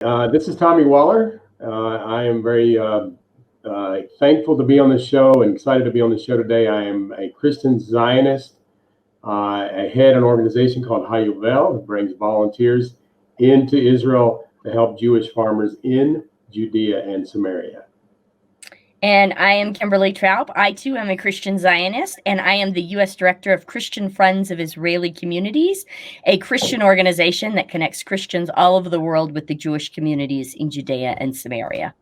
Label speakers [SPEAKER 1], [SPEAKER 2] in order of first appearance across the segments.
[SPEAKER 1] This is Tommy Waller. I am very thankful to be on the show and excited to be on the show today. I am a Christian Zionist. I head an organization called HaYovel that brings volunteers into Israel to help Jewish farmers in Judea and Samaria.
[SPEAKER 2] And I am Kimberly Traub. I, too, am a Christian Zionist, and I am the U.S. Director of Christian Friends of Israeli Communities, a Christian organization that connects Christians all over the world with the Jewish communities in Judea and Samaria.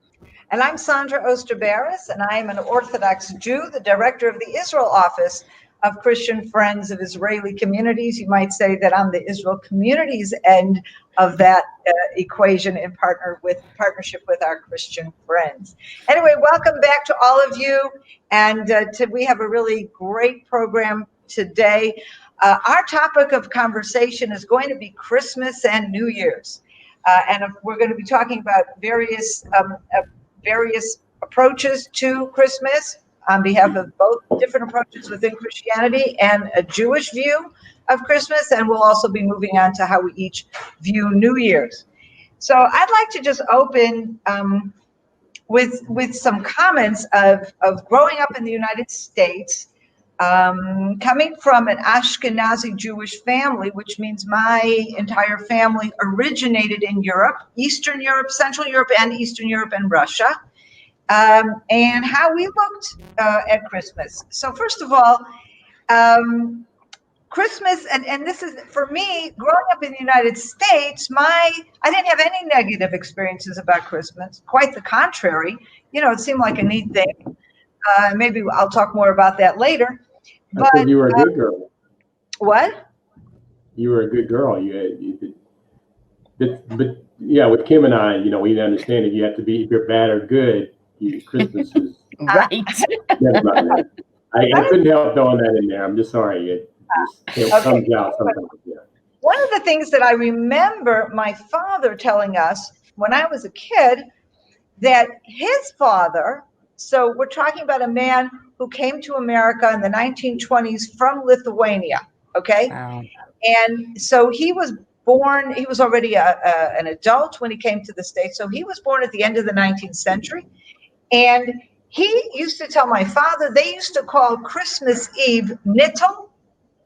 [SPEAKER 3] And I'm Sandra Osterbaris, and I am an Orthodox Jew, the Director of the Israel Office of Christian Friends of Israeli Communities. You might say that I'm the Israel Communities end of that equation in partnership with our Christian friends. Anyway, welcome back to all of you. And we have a really great program today. Our topic of conversation is going to be Christmas and New Year's. And we're going to be talking about various approaches to Christmas on behalf of both different approaches within Christianity and a Jewish view of Christmas. And we'll also be moving on to how we each view New Year's. So I'd like to just open with some comments of growing up in the United States, coming from an Ashkenazi Jewish family, which means my entire family originated in Europe, Eastern Europe, Central Europe, and Eastern Europe and Russia. And how we looked at Christmas. So first of all, Christmas, and this is, for me, growing up in the United States, I didn't have any negative experiences about Christmas. Quite the contrary. You know, it seemed like a neat thing. Maybe I'll talk more about that later.
[SPEAKER 1] But you were a good girl.
[SPEAKER 3] What?
[SPEAKER 1] You were a good girl. But yeah, with Kim and I, you know, we understand that you have to be, if you're bad or good, Christmas is
[SPEAKER 2] right.
[SPEAKER 1] I couldn't help throwing that in there. I'm just sorry. It comes out sometimes. Yeah.
[SPEAKER 3] One of the things that I remember my father telling us when I was a kid, that his father, so we're talking about a man who came to America in the 1920s from Lithuania, okay?
[SPEAKER 2] Wow.
[SPEAKER 3] And so he was born, he was already an adult when he came to the States. So he was born at the end of the 19th century. And he used to tell my father, they used to call Christmas Eve Nittel,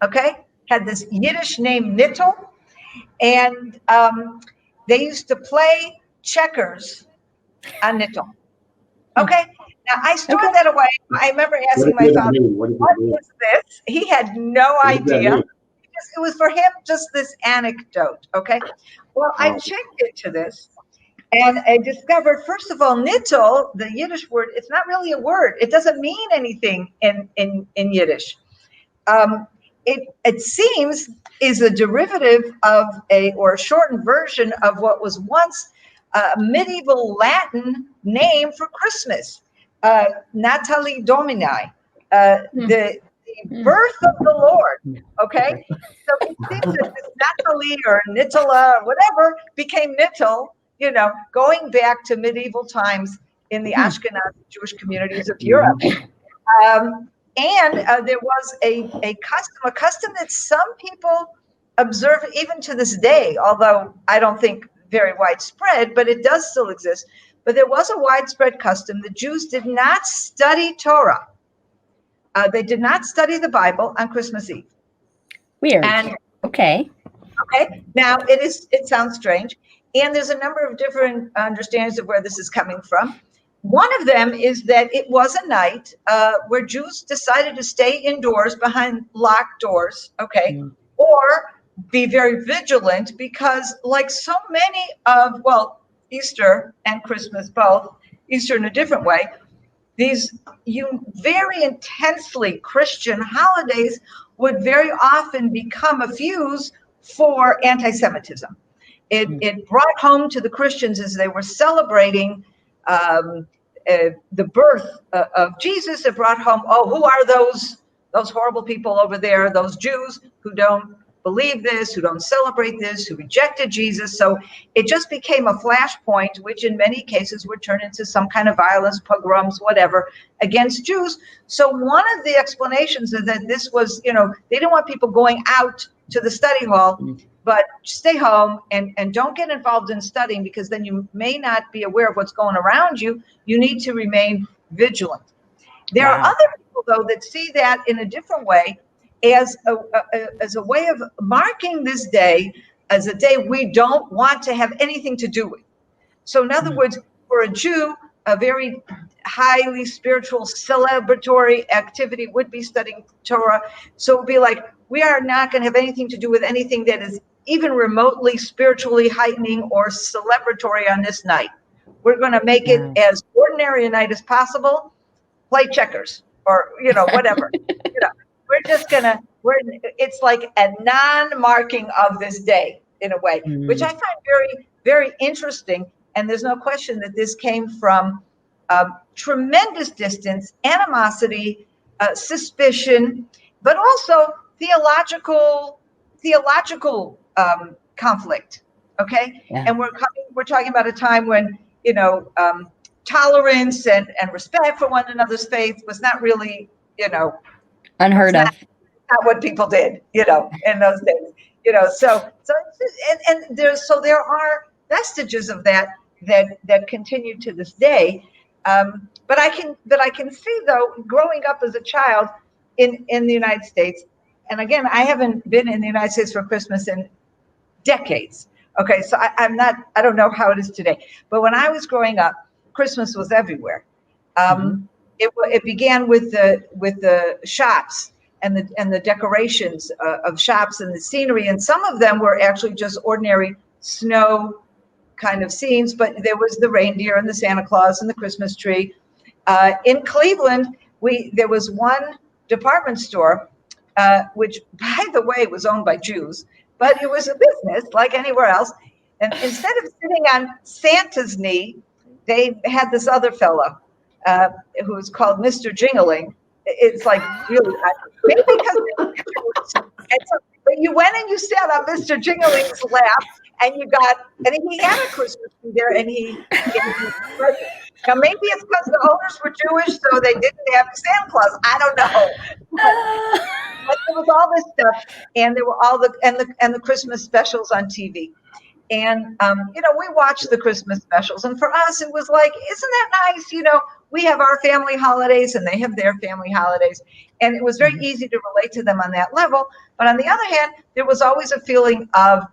[SPEAKER 3] okay? Had this Yiddish name Nittel. And they used to play checkers on Nittel. Okay? Now, I stored that away. I remember asking my father, what is this? He had no idea. It was for him just this anecdote, okay? Well, I checked into this. And I discovered, first of all, nittel, the Yiddish word, it's not really a word. It doesn't mean anything in Yiddish. It seems is a derivative of or a shortened version of what was once a medieval Latin name for Christmas, Natali Domini, the birth of the Lord, okay? So it seems that this Natali or Nittala or whatever became Nittel, you know, going back to medieval times in the Ashkenazi Jewish communities of Europe. And there was a custom that some people observe even to this day, although I don't think very widespread, but it does still exist. But there was a widespread custom. The Jews did not study Torah. They did not study the Bible on Christmas Eve.
[SPEAKER 2] Weird.
[SPEAKER 3] And
[SPEAKER 2] okay.
[SPEAKER 3] Now it sounds strange. And there's a number of different understandings of where this is coming from. One of them is that it was a night where Jews decided to stay indoors behind locked doors, okay, or be very vigilant because, like so many of, well, Easter and Christmas both, Easter in a different way, these very intensely Christian holidays would very often become a fuse for anti-Semitism. It brought home to the Christians as they were celebrating the birth of Jesus. It brought home, oh, who are those horrible people over there, those Jews who don't believe this, who don't celebrate this, who rejected Jesus. So it just became a flashpoint, which in many cases would turn into some kind of violence, pogroms, whatever, against Jews. So one of the explanations is that this was, they didn't want people going out to the study hall but stay home and don't get involved in studying, because then you may not be aware of what's going around you. You need to remain vigilant. There are other people, though, that see that in a different way, as a way of marking this day as a day we don't want to have anything to do with. So in other words, for a Jew, a very highly spiritual celebratory activity would be studying Torah. So it would be like, we are not going to have anything to do with anything that is even remotely spiritually heightening or celebratory on this night. We're going to make it as ordinary a night as possible. Play checkers or, whatever. We're just going to, it's like a non-marking of this day in a way, which I find very, very interesting. And there's no question that this came from tremendous distance, animosity, suspicion, but also theological conflict. Okay, and we're talking about a time when tolerance and respect for one another's faith was not really
[SPEAKER 2] unheard of.
[SPEAKER 3] Not what people did in those days. So there are vestiges of that continue to this day. But I can see, though, growing up as a child in the United States, and again, I haven't been in the United States for Christmas in decades. Okay, so I don't know how it is today, but when I was growing up, Christmas was everywhere. It began with the shops and the decorations of shops and the scenery, and some of them were actually just ordinary snow kind of scenes, but there was the reindeer and the Santa Claus and the Christmas tree. In Cleveland, there was one department store, which, by the way, was owned by Jews, but it was a business like anywhere else. And instead of sitting on Santa's knee, they had this other fellow who was called Mr. Jingling. It's like really, maybe because but you went and you sat on Mr. Jingling's lap, and he had a Christmas tree there, and he gave you a present. Now maybe it's because the owners were Jewish, so they didn't have Santa Claus. I don't know. But there was all this stuff, and there were all the Christmas specials on TV. And, we watched the Christmas specials. And for us, it was like, isn't that nice? We have our family holidays and they have their family holidays. And it was very easy to relate to them on that level. But on the other hand, there was always a feeling of,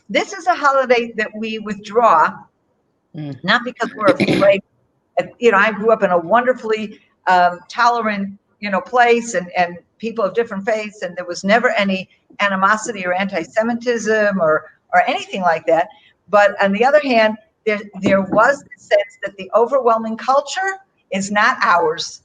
[SPEAKER 3] this is a holiday that we withdraw, not because we're afraid. I grew up in a wonderfully tolerant, place and people of different faiths. And there was never any animosity or anti-Semitism or anything like that. But on the other hand, there was the sense that the overwhelming culture is not ours.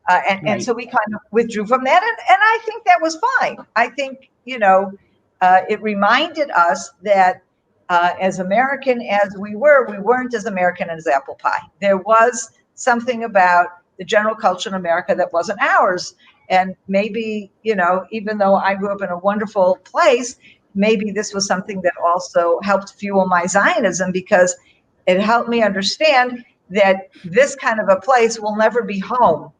[SPEAKER 3] And so we kind of withdrew from that. And I think that was fine. I think, it reminded us that as American as we weren't as American as apple pie. There was something about the general culture in America that wasn't ours. And maybe, even though I grew up in a wonderful place, maybe this was something that also helped fuel my Zionism, because it helped me understand that this kind of a place will never be home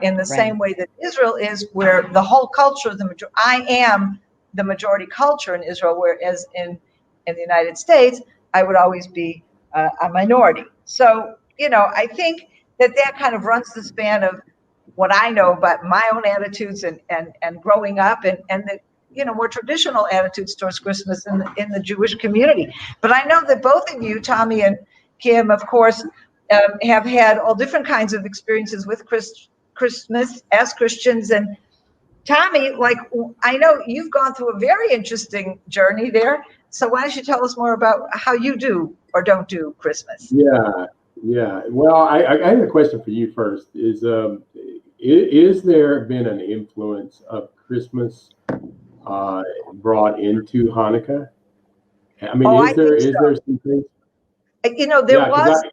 [SPEAKER 3] in the same way that Israel is, where the whole culture, I am the majority culture in Israel, whereas in the United States, I would always be a minority. So, I think that kind of runs the span of what I know about my own attitudes and growing up and the more traditional attitudes towards Christmas in the Jewish community. But I know that both of you, Tommy and Kim, of course, have had all different kinds of experiences with Christmas as Christians. And Tommy, I know you've gone through a very interesting journey there. So why don't you tell us more about how you do or don't do Christmas?
[SPEAKER 1] Yeah. Well, I have a question for you first. Is there been an influence of Christmas brought into Hanukkah? I mean, is there some things?
[SPEAKER 3] There was.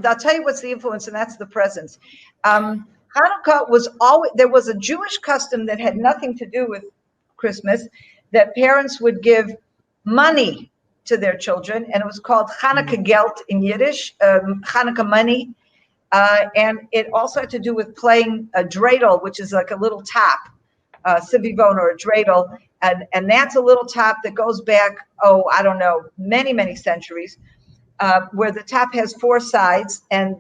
[SPEAKER 3] I'll tell you what's the influence, and that's the presence. Hanukkah was there was a Jewish custom that had nothing to do with Christmas, that parents would give money to their children, and it was called Hanukkah Geld in Yiddish, Hanukkah money. And it also had to do with playing a dreidel, which is like a little top, sivivon or a dreidel, And that's a little top that goes back, I don't know, many, many centuries, where the top has 4 sides, and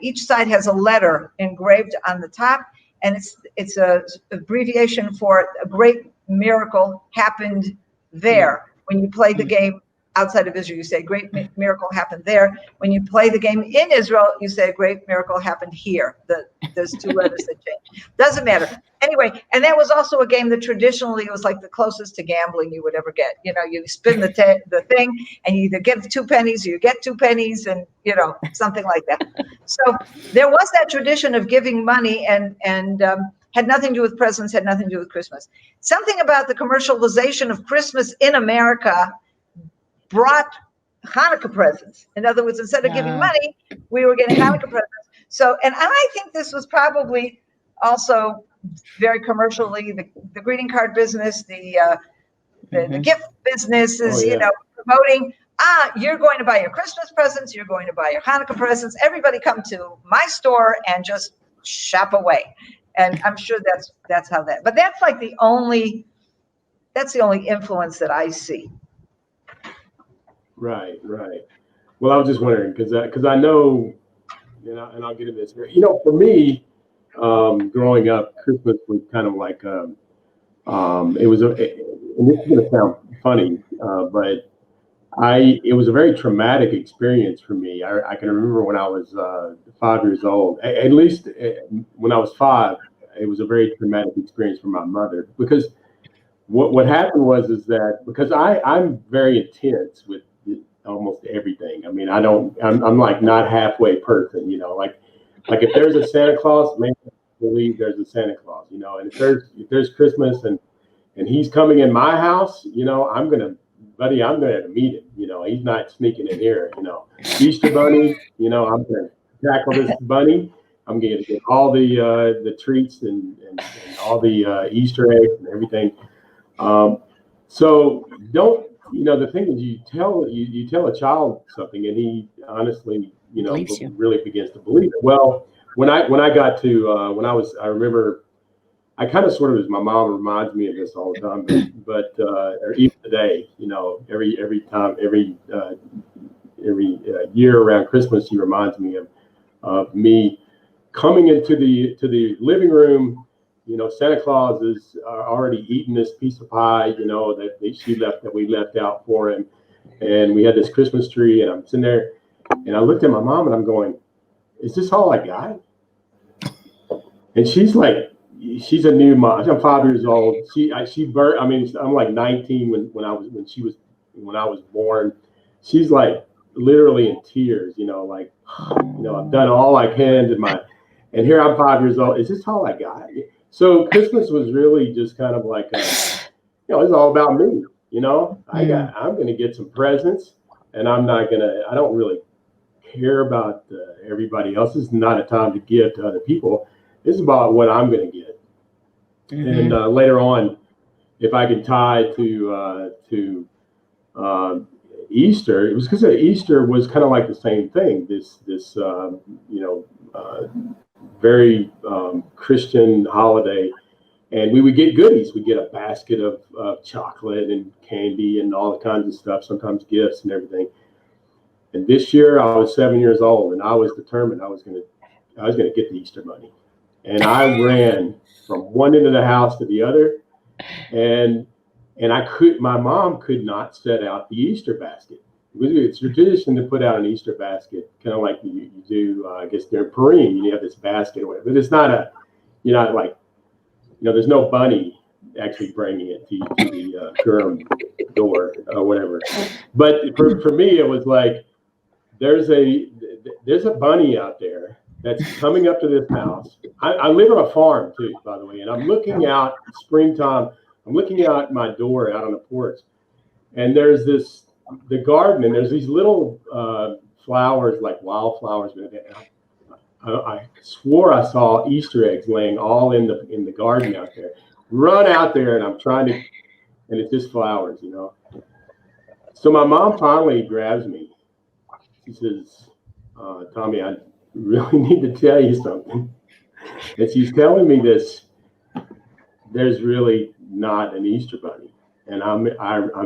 [SPEAKER 3] each side has a letter engraved on the top, and it's a abbreviation for a great miracle happened there. When you play the game outside of Israel, you say great miracle happened there. When you play the game in Israel, you say a great miracle happened here. There's 2 letters that change. Doesn't matter. Anyway, and that was also a game that traditionally was like the closest to gambling you would ever get. You know, you spin the thing, and you either get 2 pennies or you get 2 pennies, and you know, something like that. So there was that tradition of giving money, and had nothing to do with presents, had nothing to do with Christmas. Something about the commercialization of Christmas in America brought Hanukkah presents. In other words, instead of giving money, we were getting Hanukkah presents. So, and I think this was probably also very commercially, the greeting card business, the gift business is, you know, promoting, you're going to buy your Christmas presents, you're going to buy your Hanukkah presents. Everybody come to my store and just shop away. And I'm sure that's how that, but that's like the only influence that I see.
[SPEAKER 1] Right. Well, I was just wondering because I know, and I'll get into this here. You know, for me, growing up, Christmas was kind of like it was and this is going to sound funny, but it was a very traumatic experience for me. I can remember when I was 5 years old, at least when I was 5, it was a very traumatic experience for my mother, because what happened is that because I'm very intense with almost everything. I mean, I'm like not halfway person, you know, like if there's a Santa Claus, man, I believe there's a Santa Claus, you know, and if there's Christmas and he's coming in my house, you know, I'm going to meet him, you know, he's not sneaking in here, you know. Easter bunny, you know, I'm going to tackle this bunny. I'm going to get all the treats and all the Easter eggs and everything. So don't, you know, the thing is you tell a child something and he honestly, you know, really begins to believe it. Well, when I got to, I remember, I kind of sort of, as my mom reminds me of this all the time, but or even today, you know, every year around Christmas, she reminds me of me coming into the living room. You know, Santa Claus is already eating this piece of pie, you know, that we left out for him. And we had this Christmas tree, and I'm sitting there, and I looked at my mom, and I'm going, "Is this all I got?" And she's like, she's a new mom. I'm 5 years old. I mean, I'm like 19 when I was born. She's like literally in tears, you know, like, you know, I've done all I can and here I'm 5 years old. Is this all I got? So Christmas was really just kind of like, you know, it's all about me. You know, I'm going to get some presents, and I don't really care about everybody else. This is not a time to give to other people. This is about what I'm going to get. And later on, if I can tie to Easter, it was because Easter was kind of like the same thing. This you know, very Christian holiday, and we would get goodies. We'd get a basket of chocolate and candy and all kinds of stuff, sometimes gifts and everything. And this year I was 7 years old, and I was determined I was gonna get the Easter bunny. And I ran from one end of the house to the other, and my mom could not set out the Easter basket. It's tradition to put out an Easter basket, kind of like you do, I guess they're Purim, you have this basket or whatever, but it's not you're not like, you know, there's no bunny actually bringing it to the Purim door or whatever. But for me, it was like, there's a bunny out there that's coming up to this house. I live on a farm too, by the way, and I'm looking out springtime. I'm looking out my door out on the porch, and there's the garden, and there's these little flowers, like wildflowers. I swore I saw Easter eggs laying all in the garden out there. Run out there, and I'm trying to, and it's just flowers, you know. So my mom finally grabs me. She says, "Tommy, I really need to tell you something." And she's telling me this. There's really not an Easter bunny. And I'm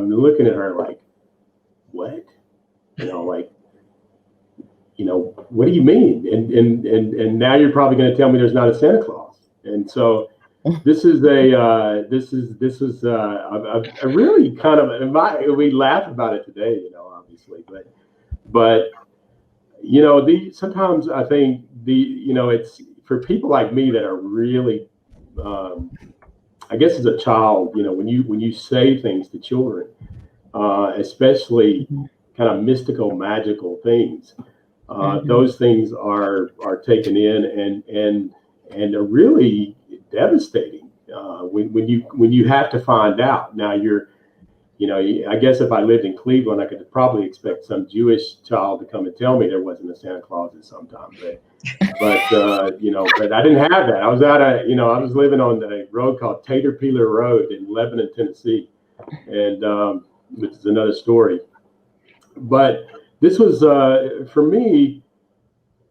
[SPEAKER 1] looking at her like, what? Like, what do you mean? And now you're probably going to tell me there's not a Santa Claus. And so this is a really kind of, we laugh about it today, obviously, but sometimes I think it's for people like me that are really, I guess as a child, when you say things to children, especially kind of mystical, magical things, those things are taken in and are really devastating when you have to find out. Now I guess if I lived in Cleveland, I could probably expect some Jewish child to come and tell me there wasn't a Santa Claus at some time, but I didn't have that. I was I was living on a road called Tater Peeler Road in Lebanon, Tennessee, and which is another story. But this was for me,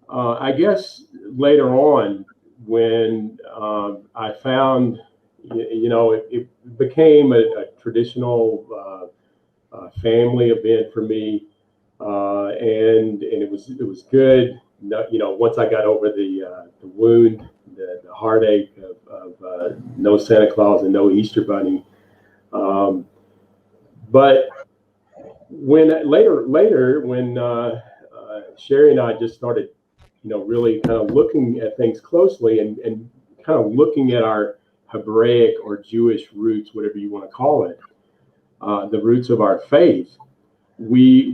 [SPEAKER 1] I guess later on when I found, it became a traditional family event for me, and it was good. Once I got over the wound, the heartache of no Santa Claus and no Easter Bunny, but when later when Sherry and I just started, really kind of looking at things closely and kind of looking at our Hebraic or Jewish roots, whatever you want to call it, the roots of our faith, we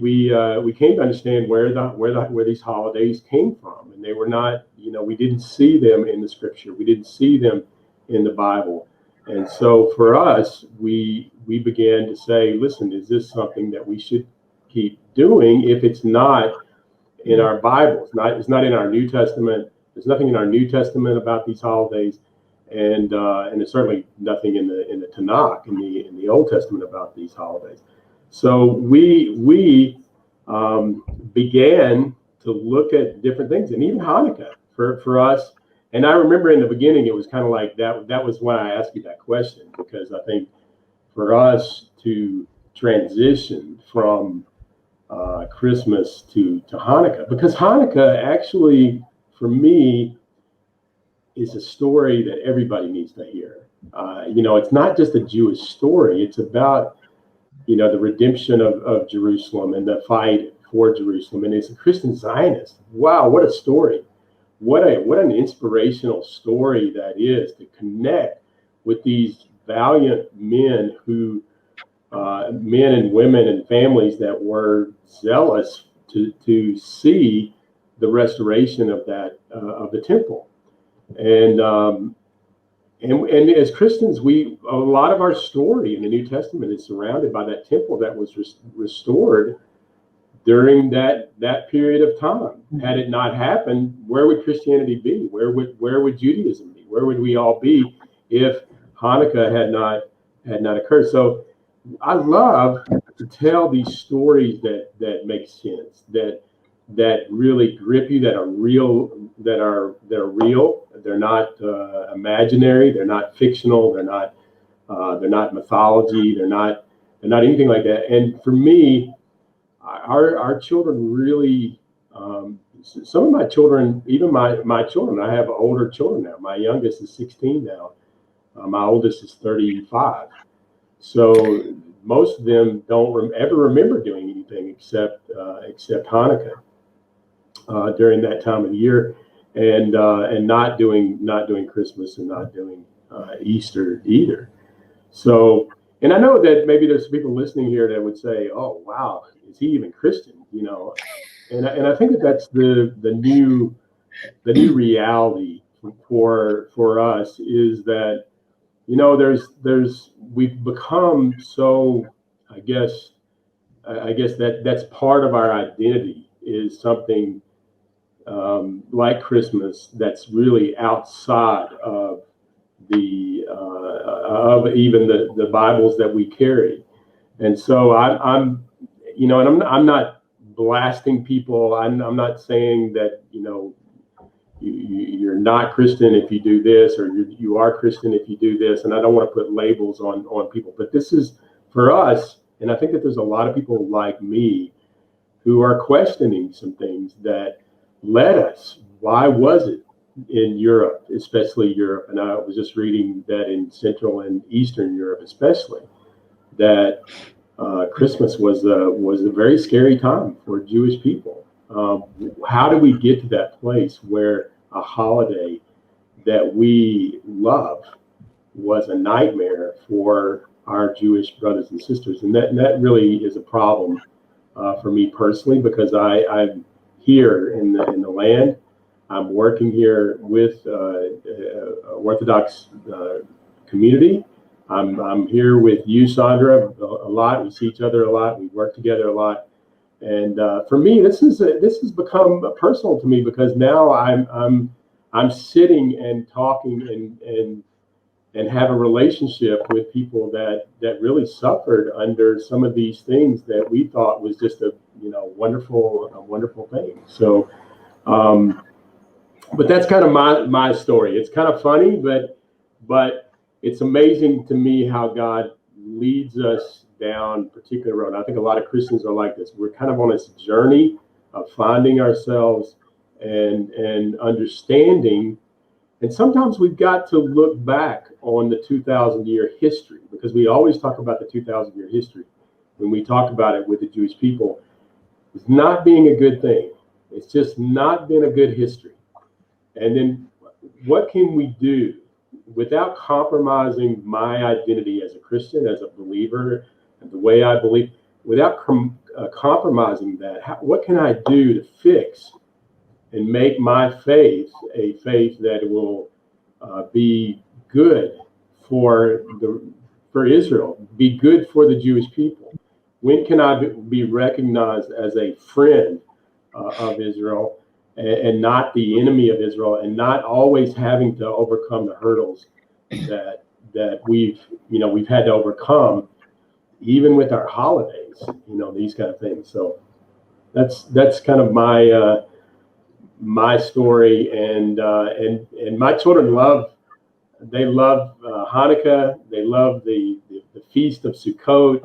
[SPEAKER 1] came to understand where these holidays came from, and they were not, we didn't see them in the Scripture, we didn't see them in the Bible, and so for us, we began to say, listen, is this something that we should keep doing if it's not in our Bible? It's not in our New Testament. There's nothing in our New Testament about these holidays, and there's certainly nothing in the Tanakh, in the Old Testament, about these holidays. So we began to look at different things, and even Hanukkah for us. And I remember in the beginning, it was kind of like that. That was why I asked you that question, because I think for us to transition from Christmas to Hanukkah, because Hanukkah actually, for me, is a story that everybody needs to hear. It's not just a Jewish story. It's about, the redemption of Jerusalem and the fight for Jerusalem. And as a Christian Zionist, wow, what a story. What an inspirational story that is, to connect with these valiant men men and women and families that were zealous to see the restoration of the temple. And as Christians, a lot of our story in the New Testament is surrounded by that temple that was restored during that period of time. Had it not happened, where would Christianity be? Where would Judaism be? Where would we all be if Hanukkah had not occurred? So I love to tell these stories that make sense, that really grip you, that are real, that are real. They're not imaginary. They're not fictional. They're not mythology. They're not anything like that. And for me, our children really, some of my children, even my children, I have older children now. My youngest is 16 now. My oldest is 35. So most of them don't ever remember doing anything except Hanukkah during that time of the year, and not doing Christmas and not doing Easter either. So, and I know that maybe there's people listening here that would say, "Oh, wow, is he even Christian?" And I think that's the new reality for us, is that we've become so, I guess that's part of our identity, is something like Christmas that's really outside of even the Bibles that we carry. And so I'm not blasting people. I'm not saying that you're not Christian if you do this, or you are Christian if you do this. And I don't want to put labels on people, but this is for us. And I think that there's a lot of people like me who are questioning some things that led us. Why was it in Europe, especially Europe? And I was just reading that in Central and Eastern Europe, especially, that Christmas was a very scary time for Jewish people. How do we get to that place where a holiday that we love was a nightmare for our Jewish brothers and sisters? And that really is a problem for me personally, because I'm here in the land. I'm working here with Orthodox community. I'm here with you, Sandra, a lot. We see each other a lot. We work together a lot. And for me, this has become personal to me, because now I'm sitting and talking and have a relationship with people that really suffered under some of these things that we thought was just a wonderful thing. So, but that's kind of my story. It's kind of funny, but it's amazing to me how God leads us down a particular road. I think a lot of Christians are like this. We're kind of on this journey of finding ourselves and understanding. And sometimes we've got to look back on the 2,000-year history, because we always talk about the 2,000-year history when we talk about it with the Jewish people. It's not being a good thing. It's just not been a good history. And then what can we do without compromising my identity as a Christian, as a believer, and the way I believe, without compromising that? What can I do to fix and make my faith a faith that will be good for Israel, be good for the Jewish people? When can I be recognized as a friend of Israel, and not the enemy of Israel, and not always having to overcome the hurdles that we've had to overcome, even with our holidays, these kind of things. So that's kind of my story, and my children love Hanukkah. They love the feast of Sukkot.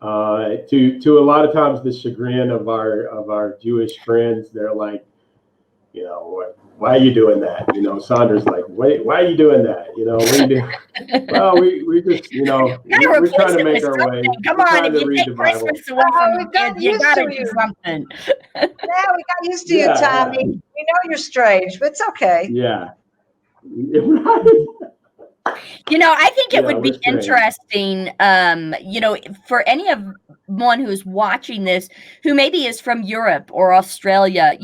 [SPEAKER 1] To a lot of times the chagrin of our Jewish friends, they're like, why are you doing that? Sandra's like, wait, why are you doing that? What are you doing? Well, we just, we're trying to make our way.
[SPEAKER 2] Come on, if you take Christmas away from your kids, you gotta do something.
[SPEAKER 3] Yeah, we got used to you, Tommy.
[SPEAKER 1] Yeah.
[SPEAKER 3] We know you're strange, but it's okay.
[SPEAKER 1] Yeah.
[SPEAKER 2] I think it would be interesting, for anyone who's watching this, who maybe is from Europe or Australia,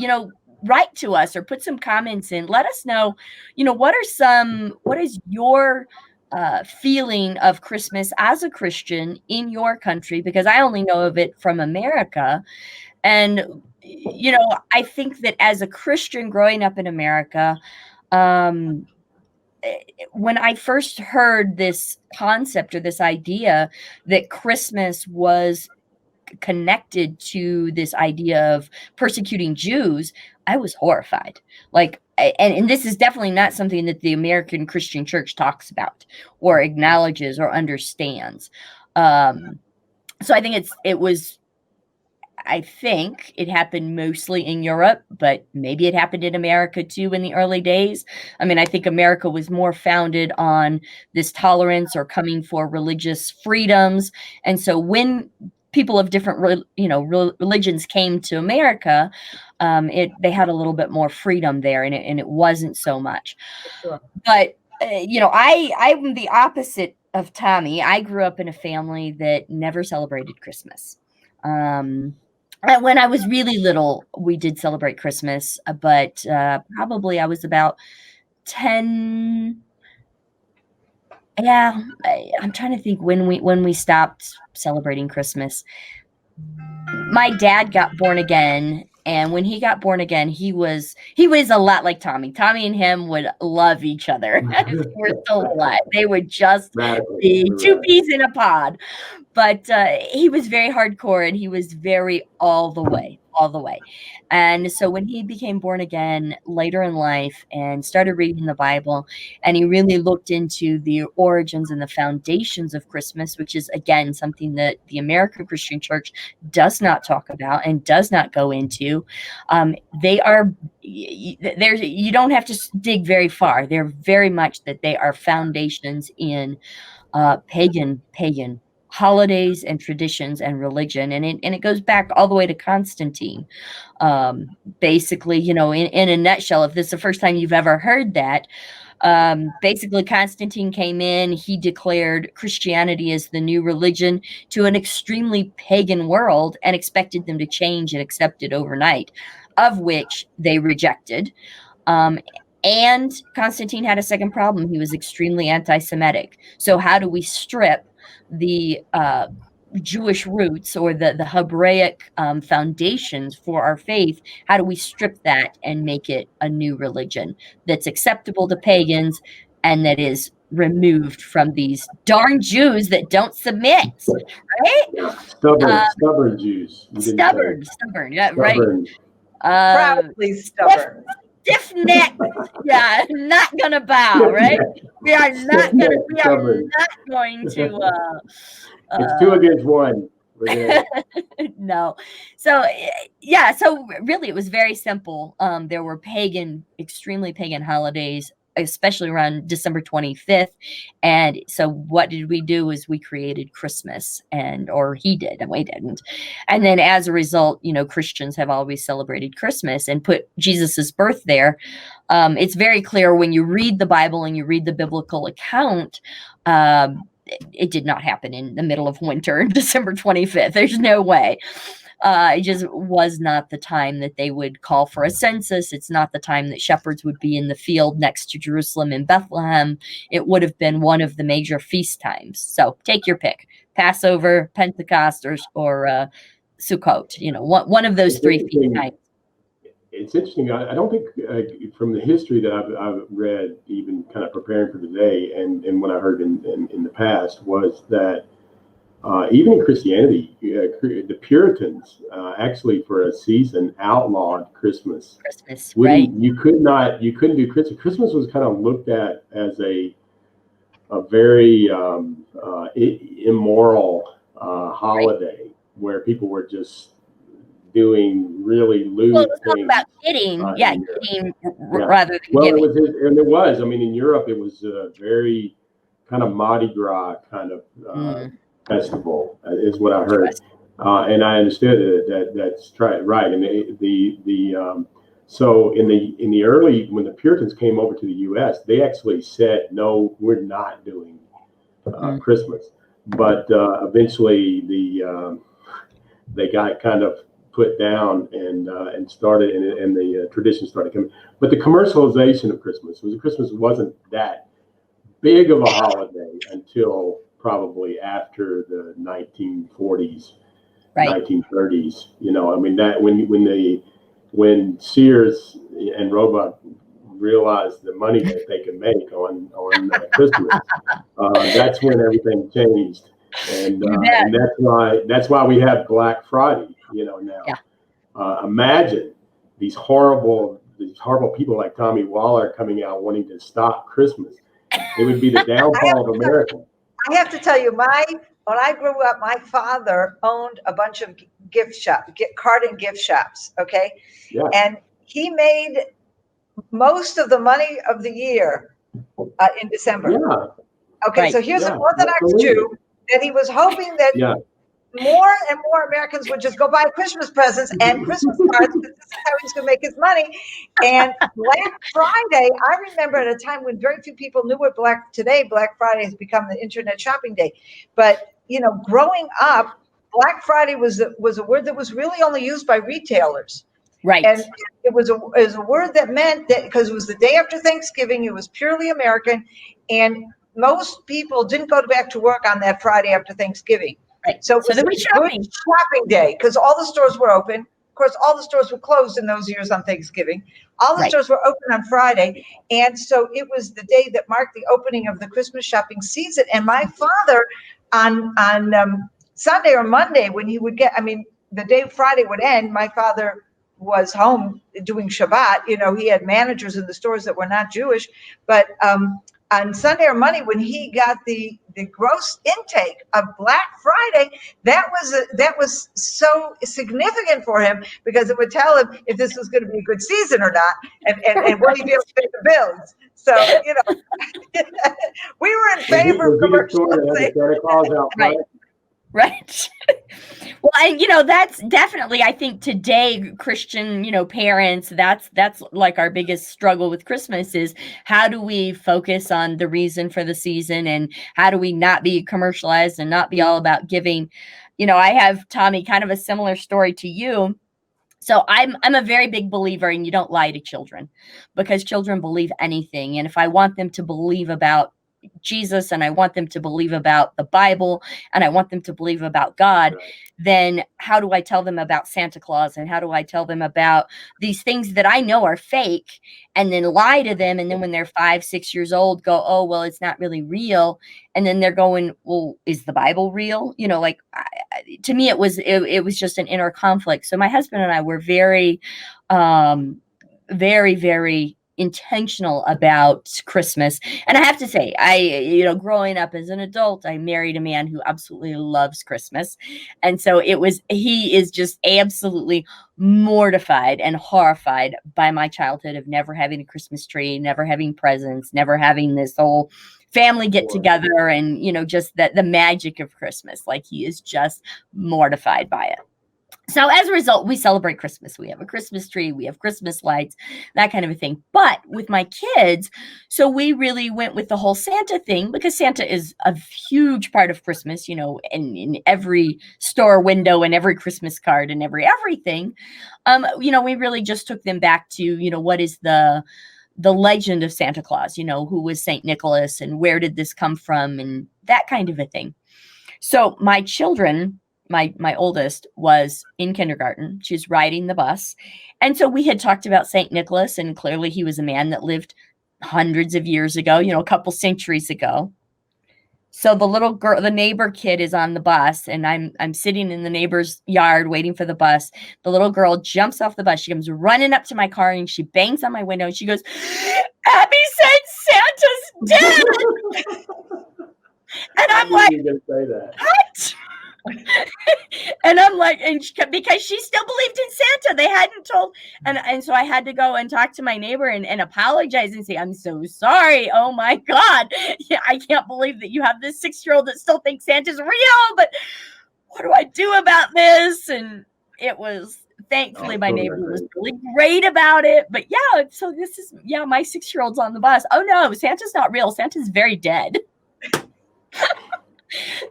[SPEAKER 2] write to us or put some comments in. Let us know, what is your feeling of Christmas as a Christian in your country, because I only know of it from America. And, I think that as a Christian growing up in America, when I first heard this concept or this idea that Christmas was connected to this idea of persecuting Jews, I was horrified. And this is definitely not something that the American Christian Church talks about or acknowledges or understands. So I think I think it happened mostly in Europe, but maybe it happened in America too in the early days. I mean, I think America was more founded on this tolerance or coming for religious freedoms. And so when people of different, religions came to America, they had a little bit more freedom there, and it wasn't so much.
[SPEAKER 3] Sure.
[SPEAKER 2] But I'm the opposite of Tommy. I grew up in a family that never celebrated Christmas. When I was really little, we did celebrate Christmas, but probably I was about 10. Yeah, I'm trying to think when we stopped celebrating Christmas. My dad got born again, and when he got born again, he was a lot like Tommy. Tommy and him would love each other. We're still alive. They would just be two peas in a pod. But he was very hardcore, and he was very all the way. all the way. And so when he became born again later in life and started reading the Bible, and he really looked into the origins and the foundations of Christmas, which is, again, something that the American Christian Church does not talk about and does not go into. They are, there's, you don't have to dig very far. They're very much that they are foundations in pagan holidays and traditions and religion, and it goes back all the way to Constantine. Basically, in a nutshell, if this is the first time you've ever heard that, basically Constantine came in, he declared Christianity as the new religion to an extremely pagan world and expected them to change and accept it overnight, of which they rejected. And Constantine had a second problem. He was extremely anti-Semitic. So how do we strip the Jewish roots, or the Hebraic foundations for our faith? How do we strip that and make it a new religion that's acceptable to pagans and that is removed from these darn Jews that don't submit, right?
[SPEAKER 1] Yeah. Stubborn Jews.
[SPEAKER 2] Stubborn, yeah, right.
[SPEAKER 3] Proudly stubborn.
[SPEAKER 2] Stiff-necked, yeah, not gonna bow, right? We are not going to.
[SPEAKER 1] It's 2 against 1.
[SPEAKER 2] No. So yeah, so really it was very simple. There were extremely pagan holidays, especially around December 25th. And so what did we do is we created Christmas, or he did, and we didn't. And then as a result, Christians have always celebrated Christmas and put Jesus's birth there. It's very clear when you read the Bible and you read the biblical account, it did not happen in the middle of winter, December 25th. There's no way. It just was not the time that they would call for a census. It's not the time that shepherds would be in the field next to Jerusalem and Bethlehem. It would have been one of the major feast times. So take your pick: Passover, Pentecost, or Sukkot. One of those 3 feast times.
[SPEAKER 1] It's interesting. I don't think from the history that I've read, even kind of preparing for today, and what I heard in the past, was that even in Christianity, the Puritans actually for a season outlawed Christmas.
[SPEAKER 2] Right?
[SPEAKER 1] You couldn't do Christmas. Christmas was kind of looked at as a very immoral holiday, right, where people were just doing really lewd
[SPEAKER 2] things.
[SPEAKER 1] Well,
[SPEAKER 2] about kidding, rather than giving.
[SPEAKER 1] It was. I mean, in Europe, it was a very kind of Mardi Gras kind of festival, is what I heard, and I understood that's right. And so in the early, when the Puritans came over to the U.S., they actually said, no, we're not doing Christmas. But eventually they got kind of put down and started, and the tradition started coming. But the commercialization of Christmas wasn't that big of a holiday until probably after the 1940s, right, 1930s. I mean, that when Sears and Roebuck realized the money that they could make on Christmas, that's when everything changed. And that's why we have Black Friday, now. Yeah. Imagine these horrible people like Tommy Waller coming out wanting to stop Christmas. It would be the downfall of America.
[SPEAKER 3] I have to tell you, when I grew up, my father owned a bunch of card and gift shops. Okay. Yeah. And he made most of the money of the year in December. Yeah. Okay. Right. So here's an Orthodox Jew that he was hoping that more and more Americans would just go buy Christmas presents and Christmas cards, because this is how he's going to make his money. And Black Friday, I remember at a time when very few people knew what today Black Friday has become the internet shopping day. But, growing up, Black Friday was a word that was really only used by retailers. Right. And it was a word that meant that, because it was the day after Thanksgiving, it was purely American, and most people didn't go back to work on that Friday after Thanksgiving. Right. So it was a good shopping day, because all the stores were open. Of course, all the stores were closed in those years on Thanksgiving. All the stores were open on Friday. And so it was the day that marked the opening of the Christmas shopping season. And my father on Sunday or Monday, when he would get, the day Friday would end, my father was home doing Shabbat. You know, he had managers in the stores that were not Jewish, but on Sunday or Monday, when he got the gross intake of Black Friday, that was so significant for him, because it would tell him if this was going to be a good season or not, and would he be able to pay the bills. So, you know, we were in favor of commercialization.
[SPEAKER 1] Santa Claus out
[SPEAKER 2] Right. Right. Well, and that's definitely, I think today, Christian, parents, that's like our biggest struggle with Christmas is how do we focus on the reason for the season, and how do we not be commercialized and not be all about giving. I have, Tommy, kind of a similar story to you. So I'm a very big believer in you don't lie to children, because children believe anything. And if I want them to believe about Jesus, and I want them to believe about the Bible, and I want them to believe about God, then how do I tell them about Santa Claus, and how do I tell them about these things that I know are fake, and then lie to them, and then when they're 5, 6 years old go, oh, well, it's not really real, and then they're going, well, is the Bible real? To me, it was just an inner conflict. So my husband and I were very, very, very intentional about Christmas. And I have to say, growing up as an adult, I married a man who absolutely loves Christmas. And so he is just absolutely mortified and horrified by my childhood of never having a Christmas tree, never having presents, never having this whole family get together, and, just the magic of Christmas. Like, he is just mortified by it. So as a result, we celebrate Christmas. We have a Christmas tree, we have Christmas lights, that kind of a thing. But with my kids, so we really went with the whole Santa thing, because Santa is a huge part of Christmas, in every store window and every Christmas card and everything. We really just took them back to, what is the legend of Santa Claus, who was Saint Nicholas, and where did this come from, and that kind of a thing. So my children, my oldest was in kindergarten. She was riding the bus. And so we had talked about St. Nicholas, and clearly he was a man that lived hundreds of years ago, a couple centuries ago. So the little girl, the neighbor kid, is on the bus, and I'm sitting in the neighbor's yard waiting for the bus. The little girl jumps off the bus. She comes running up to my car, and she bangs on my window, and she goes, Abby said Santa's dead. And I'm like, what? And I'm like, because she still believed in Santa, they hadn't told, and so I had to go and talk to my neighbor and apologize and say, I'm so sorry. Oh my God, yeah, I can't believe that you have this 6-year-old that still thinks Santa's real. But what do I do about this? And it was, thankfully, my neighbor was really great about it. But yeah, so this is, my 6-year-old's on the bus. Oh no, Santa's not real. Santa's very dead.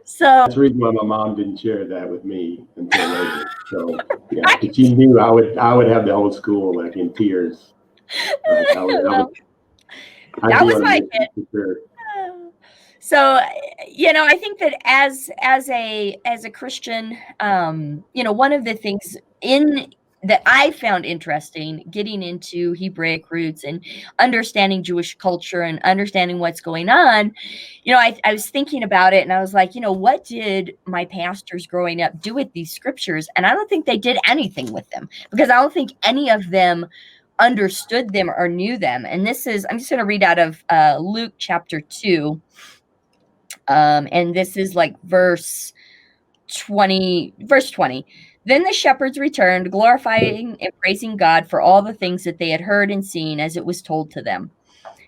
[SPEAKER 2] So
[SPEAKER 1] that's the reason why my mom didn't share that with me until later. So yeah, if she knew, I would have the whole school like in tears. That
[SPEAKER 2] was my kid. Sure. So I think that as a Christian, one of the things that I found interesting, getting into Hebraic roots and understanding Jewish culture and understanding what's going on, I was thinking about it, and I was like, what did my pastors growing up do with these scriptures? And I don't think they did anything with them, because I don't think any of them understood them or knew them. And I'm just going to read out of Luke chapter 2. And this is like verse 20. Then the shepherds returned, glorifying and praising God for all the things that they had heard and seen as it was told to them.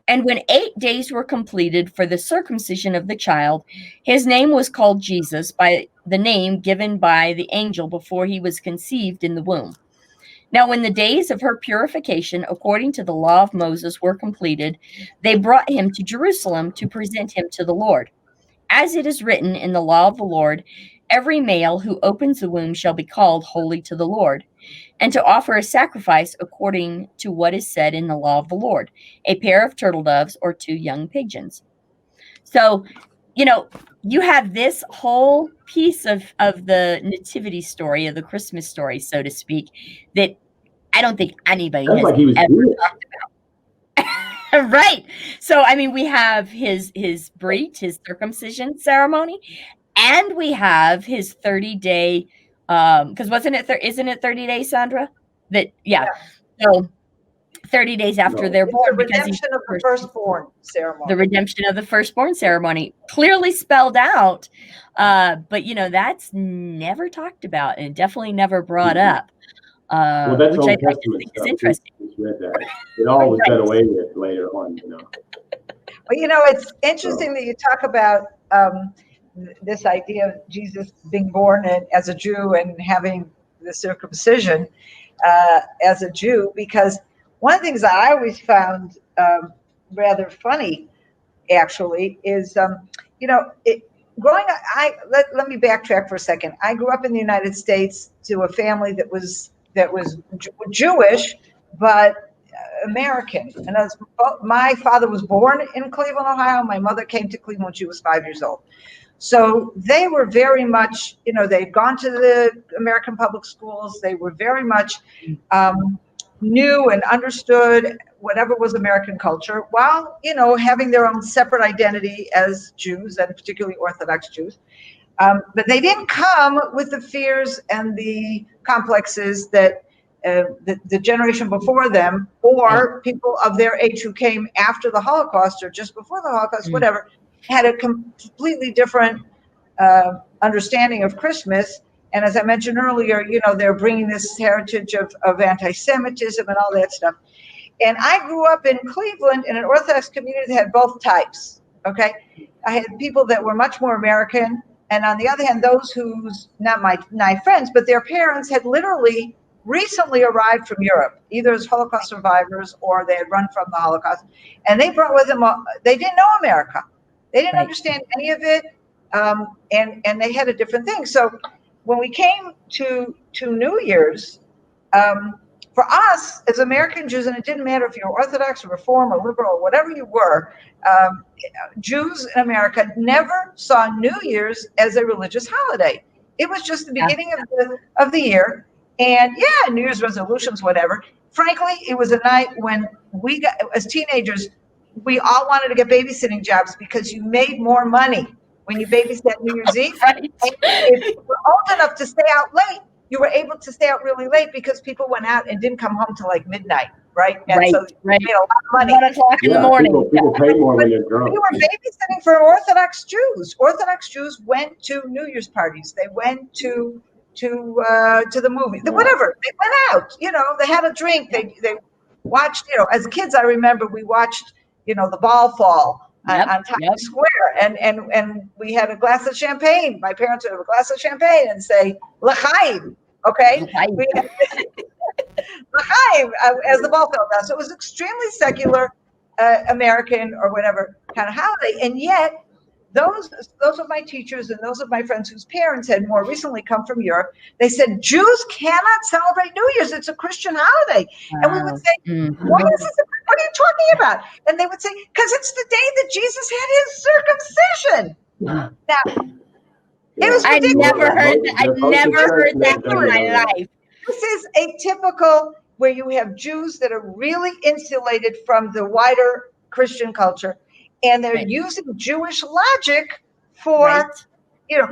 [SPEAKER 2] And when 8 days were completed for the circumcision of the child, his name was called Jesus, by the name given by the angel before he was conceived in the womb. Now, when the days of her purification, according to the law of Moses, were completed, they brought him to Jerusalem to present him to the Lord. As it is written in the law of the Lord, every male who opens the womb shall be called holy to the Lord, and to offer a sacrifice according to what is said in the law of the Lord, a pair of turtle doves or 2 young pigeons. So, you have this whole piece of the nativity story, of the Christmas story, so to speak, that I don't think anybody has ever talked about. Right. So, we have his brit, his circumcision ceremony, and we have his 30-day Because isn't it 30 days, Sandra? Yeah. So 30 days after they're born,
[SPEAKER 3] the redemption of the firstborn ceremony.
[SPEAKER 2] The redemption of the firstborn ceremony, clearly spelled out, but that's never talked about and definitely never brought up.
[SPEAKER 1] Well, that's
[SPEAKER 2] which
[SPEAKER 1] Old
[SPEAKER 2] I
[SPEAKER 1] Testament
[SPEAKER 2] think is
[SPEAKER 1] stuff.
[SPEAKER 2] interesting.
[SPEAKER 1] Just read that. It all was done away with later on.
[SPEAKER 3] Well, it's interesting that you talk about this idea of Jesus being born as a Jew and having the circumcision as a Jew, because one of the things that I always found rather funny, actually, is growing up. Let me backtrack for a second. I grew up in the United States to a family that was Jewish, but American. And my father was born in Cleveland, Ohio. My mother came to Cleveland when she was 5 years old. So they were very much, they'd gone to the American public schools. They were very much knew and understood whatever was American culture, while, having their own separate identity as Jews, and particularly Orthodox Jews. But they didn't come with the fears and the complexes that the generation before them, or people of their age who came after the Holocaust or just before the Holocaust, whatever, had a completely different understanding of Christmas. And as I mentioned earlier, they're bringing this heritage of anti-Semitism and all that stuff. And I grew up in Cleveland in an Orthodox community that had both types. Okay, I had people that were much more American, and on the other hand, those who's not my friends, but their parents had literally recently arrived from Europe, either as Holocaust survivors or they had run from the Holocaust, and they brought with them. They didn't know America. They didn't understand any of it, and they had a different thing. So when we came to New Year's, for us as American Jews, and it didn't matter if you were Orthodox or Reform or Liberal or whatever you were, Jews in America never saw New Year's as a religious holiday. It was just the beginning of the year, and New Year's resolutions, whatever. Frankly, it was a night when we got, as teenagers, we all wanted to get babysitting jobs because you made more money when you babysat New Year's Eve.
[SPEAKER 2] Right.
[SPEAKER 3] And if you were old enough to stay out late, you were able to stay out really late because people went out and didn't come home till like midnight, right? And so you made a lot of money.
[SPEAKER 2] 1 o'clock in the morning.
[SPEAKER 1] People pay more when they're drunk.
[SPEAKER 3] We were babysitting for Orthodox Jews. Orthodox Jews went to New Year's parties. They went to the movie, whatever. They went out. They had a drink. They watched. As kids, I remember we watched. The ball fall on Times Square, and we had a glass of champagne. My parents would have a glass of champagne and say "L'chaim." Okay, L'chaim as the ball fell down. So it was extremely secular, American or whatever kind of holiday, and yet those of my teachers and those of my friends whose parents had more recently come from Europe, they said Jews cannot celebrate New Year's. It's a Christian holiday. And we would say, why is this? What are you talking about? And they would say, because it's the day that Jesus had his circumcision. Now, it was ridiculous.
[SPEAKER 2] I never heard that in my life.
[SPEAKER 3] This is a typical where you have Jews that are really insulated from the wider Christian culture. And they're using Jewish logic for,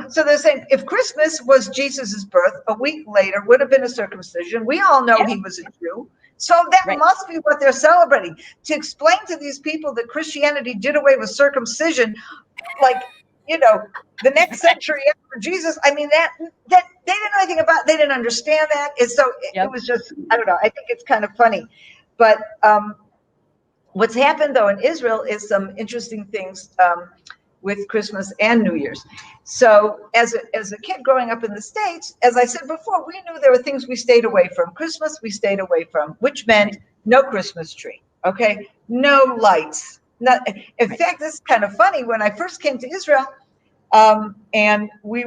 [SPEAKER 3] so they're saying if Christmas was Jesus's birth, a week later would have been a circumcision. We all know he was a Jew. So that must be what they're celebrating. To explain to these people that Christianity did away with circumcision, the next century after Jesus, I mean, that they didn't know anything about, they didn't understand that. And so it was just, I don't know, I think it's kind of funny. But, what's happened, though, in Israel is some interesting things with Christmas and New Year's. So as a kid growing up in the States, as I said before, we knew there were things we stayed away from. Christmas, we stayed away from, which meant no Christmas tree, okay? No lights. In fact, this is kind of funny. When I first came to Israel, and we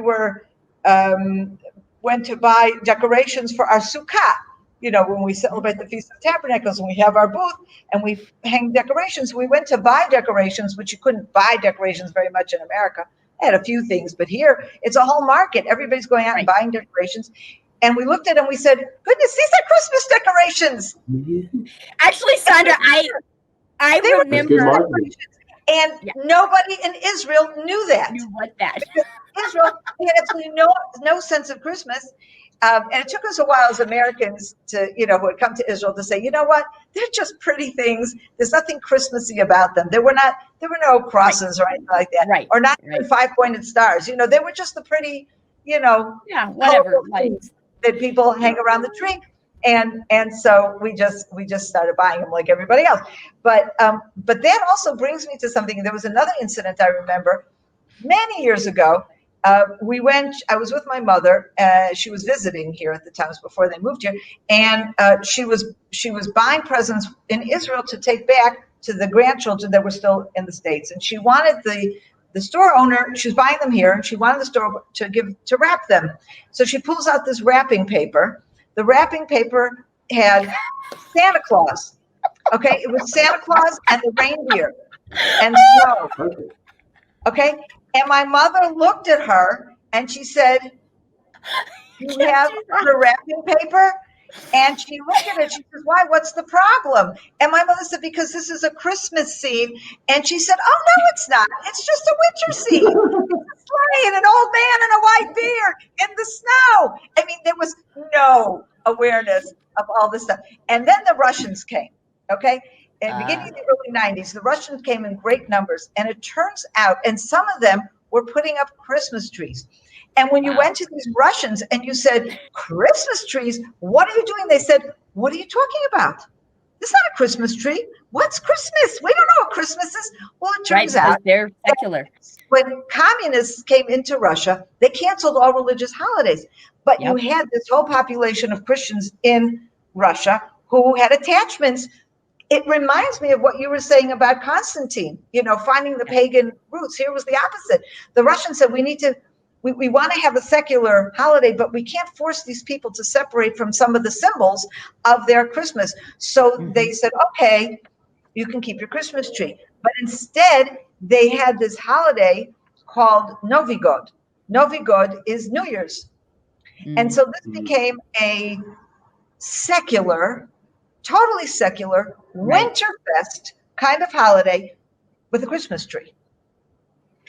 [SPEAKER 3] went to buy decorations for our sukkah, when we celebrate the Feast of Tabernacles and we have our booth and we hang decorations. We went to buy decorations, which you couldn't buy decorations very much in America. I had a few things, but here it's a whole market. Everybody's going out and buying decorations. And we looked at them, we said, goodness, these are Christmas decorations.
[SPEAKER 2] Actually, Sandra, I remember.
[SPEAKER 3] And nobody in Israel knew that.
[SPEAKER 2] You want that?
[SPEAKER 3] Israel had absolutely no sense of Christmas. And it took us a while as Americans to, who had come to Israel to say, you know what, they're just pretty things. There's nothing Christmassy about them. There were no crosses or anything like that, or not even 5-pointed stars. They were just the pretty,
[SPEAKER 2] whatever
[SPEAKER 3] things that people hang around the tree. And so we just started buying them like everybody else. But that also brings me to something. There was another incident I remember many years ago. I was with my mother. She was visiting here at the time, before they moved here, and she was buying presents in Israel to take back to the grandchildren that were still in the States. And she wanted the store owner, she was buying them here, and she wanted the store to wrap them. So she pulls out this wrapping paper. The wrapping paper had Santa Claus. Okay, it was Santa Claus and the reindeer and snow. Okay. And my mother looked at her and she said, "You have the wrapping paper?" And she looked at it. She says, "Why? What's the problem?" And my mother said, "Because this is a Christmas scene." And she said, "Oh, no, it's not. It's just a winter scene. It's a sleigh and an old man in a white beard in the snow." I mean, there was no awareness of all this stuff. And then the Russians came. Okay. And beginning of the early 90s, the Russians came in great numbers. And it turns out, and some of them were putting up Christmas trees. And when you went to these Russians and you said, "Christmas trees, what are you doing?" They said, "What are you talking about? It's not a Christmas tree. What's Christmas? We don't know what Christmas is." Well, it turns out
[SPEAKER 2] they're secular.
[SPEAKER 3] When communists came into Russia, they canceled all religious holidays. But you had this whole population of Christians in Russia who had attachments. It reminds me of what you were saying about Constantine, finding the pagan roots. Here was the opposite. The Russians said, we want to have a secular holiday, but we can't force these people to separate from some of the symbols of their Christmas. So they said, okay, you can keep your Christmas tree. But instead, they had this holiday called Novi God. Novi God is New Year's. And so this became a totally secular Winterfest kind of holiday with a Christmas tree.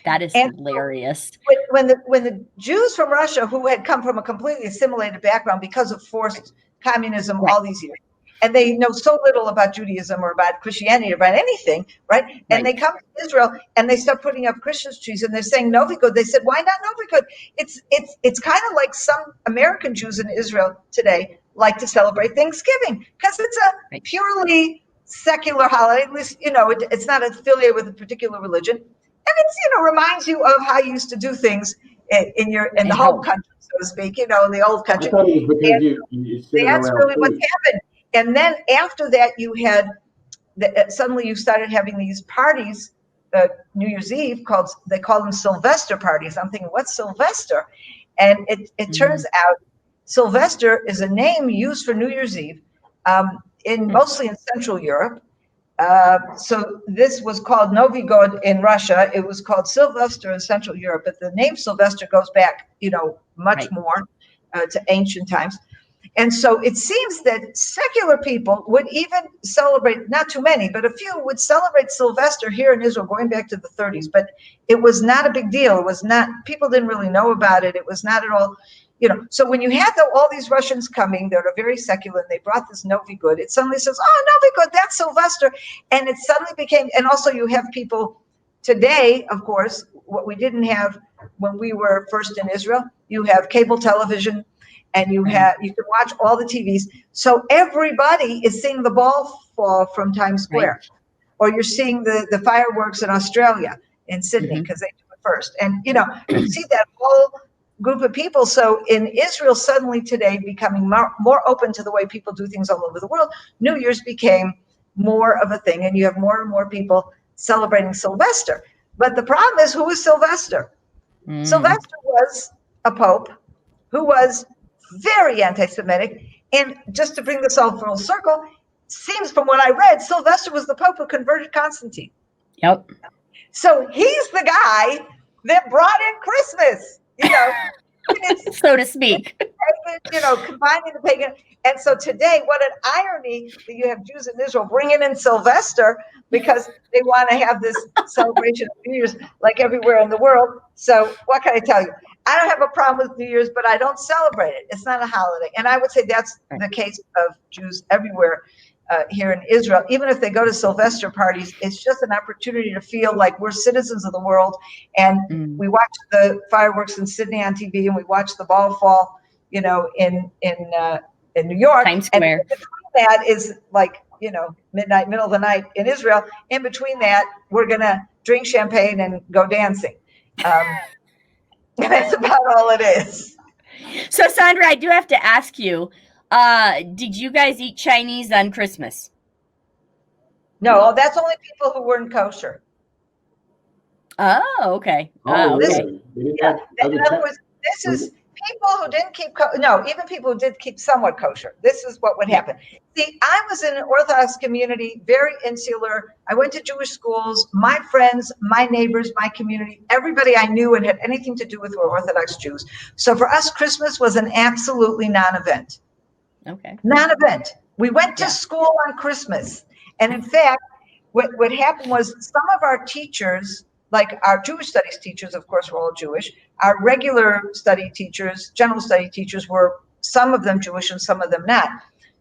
[SPEAKER 2] That is hilarious.
[SPEAKER 3] When the Jews from Russia, who had come from a completely assimilated background because of forced communism all these years, and they know so little about Judaism or about Christianity or about anything, right? And they come to Israel and they start putting up Christmas trees and they're saying Novi God. They said, "Why not Novi God?" It's kind of like some American Jews in Israel today like to celebrate Thanksgiving because it's a purely secular holiday. At least, it's not affiliated with a particular religion. And it's, reminds you of how you used to do things in the home country, so to speak, in the old country.
[SPEAKER 1] I thought it was because you sit
[SPEAKER 3] that's
[SPEAKER 1] around
[SPEAKER 3] really
[SPEAKER 1] food.
[SPEAKER 3] what's happened. And then after that, you had suddenly you started having these parties, New Year's Eve, they call them Sylvester parties. I'm thinking, what's Sylvester? And it turns out Sylvester is a name used for New Year's Eve, mostly in Central Europe. So this was called Novi God in Russia. It was called Sylvester in Central Europe, but the name Sylvester goes back, much more to ancient times. And so it seems that secular people would even celebrate, not too many, but a few would celebrate Sylvester here in Israel going back to the 30s. But it was not a big deal. It was not, people didn't really know about it. It was not at all, So when you had all these Russians coming that are very secular and they brought this Novi God, it suddenly says, "Oh, Novi God, that's Sylvester." And it suddenly became, and also you have people today, of course, what we didn't have when we were first in Israel, you have cable television. And you can watch all the TVs. So everybody is seeing the ball fall from Times Square, or you're seeing the fireworks in Australia, in Sydney, because they do it first. And you see that whole group of people. So in Israel, suddenly today becoming more open to the way people do things all over the world, New Year's became more of a thing, and you have more and more people celebrating Sylvester. But the problem is, who is Sylvester? Sylvester was a pope who was very anti-Semitic. And just to bring this all full circle, seems from what I read, Sylvester was the Pope who converted Constantine.
[SPEAKER 2] Yep.
[SPEAKER 3] So he's the guy that brought in Christmas,
[SPEAKER 2] so to speak.
[SPEAKER 3] combining the pagan. And so today, what an irony that you have Jews in Israel bringing in Sylvester because they want to have this celebration of New Year's like everywhere in the world. So what can I tell you? I don't have a problem with New Year's, but I don't celebrate it. It's not a holiday. And I would say that's the case of Jews everywhere here in Israel. Even if they go to Sylvester parties, it's just an opportunity to feel like we're citizens of the world. And we watch the fireworks in Sydney on TV, and we watch the ball fall, in New York.
[SPEAKER 2] Times Square.
[SPEAKER 3] And between that is like, midnight, middle of the night in Israel. In between that, we're going to drink champagne and go dancing. That's about all it is.
[SPEAKER 2] So, Sandra, I do have to ask you, did you guys eat Chinese on Christmas?
[SPEAKER 3] No, that's only people who weren't kosher.
[SPEAKER 2] Oh, okay.
[SPEAKER 1] Oh,
[SPEAKER 2] okay.
[SPEAKER 1] really?
[SPEAKER 3] Yeah. In other words, this is people who didn't keep, even people who did keep somewhat kosher. This is what would happen. See, I was in an Orthodox community, very insular. I went to Jewish schools. My friends, my neighbors, my community, everybody I knew and had anything to do with were Orthodox Jews. So for us, Christmas was an absolutely non-event.
[SPEAKER 2] Okay.
[SPEAKER 3] Non-event. We went to school on Christmas. And in fact, what happened was some of our teachers, like our Jewish studies teachers, of course, were all Jewish. Our regular study teachers, general study teachers, were some of them Jewish and some of them not.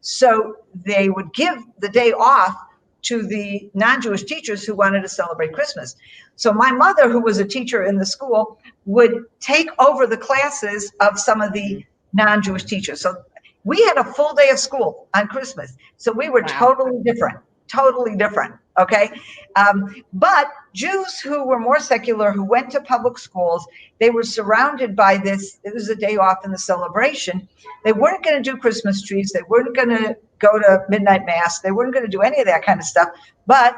[SPEAKER 3] So they would give the day off to the non-Jewish teachers who wanted to celebrate Christmas. So my mother, who was a teacher in the school, would take over the classes of some of the non-Jewish teachers. So we had a full day of school on Christmas. So we were totally different. Okay. But Jews who were more secular, who went to public schools, they were surrounded by this. It was a day off in the celebration. They weren't going to do Christmas trees. They weren't going to go to midnight mass. They weren't going to do any of that kind of stuff. But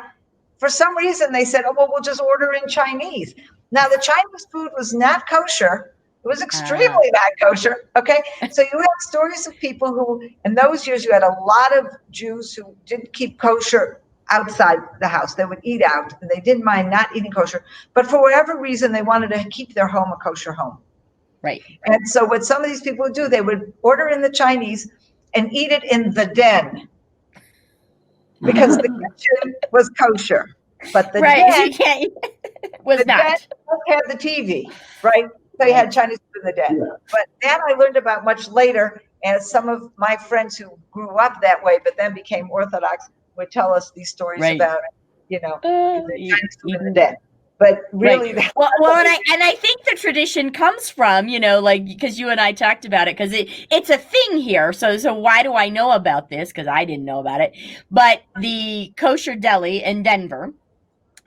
[SPEAKER 3] for some reason, they said, oh, well, we'll just order in Chinese. Now, the Chinese food was not kosher. It was extremely not kosher. Okay. So you have stories of people who, in those years, you had a lot of Jews who didn't keep kosher outside the house. They would eat out and they didn't mind not eating kosher. But for whatever reason, they wanted to keep their home a kosher home.
[SPEAKER 2] Right.
[SPEAKER 3] And so what some of these people would do, they would order in the Chinese and eat it in the den because the kitchen was kosher. But the den,
[SPEAKER 2] you can't, was
[SPEAKER 3] the
[SPEAKER 2] not.
[SPEAKER 3] den had the TV, right? So you had Chinese food in the den. Yeah. But that I learned about much later, as some of my friends who grew up that way, but then became Orthodox, would tell us these stories about, the Chinese food in the den. But really,
[SPEAKER 2] well, and I think the tradition comes from, because you and I talked about it, because it's a thing here. So why do I know about this? Because I didn't know about it. But the kosher deli in Denver.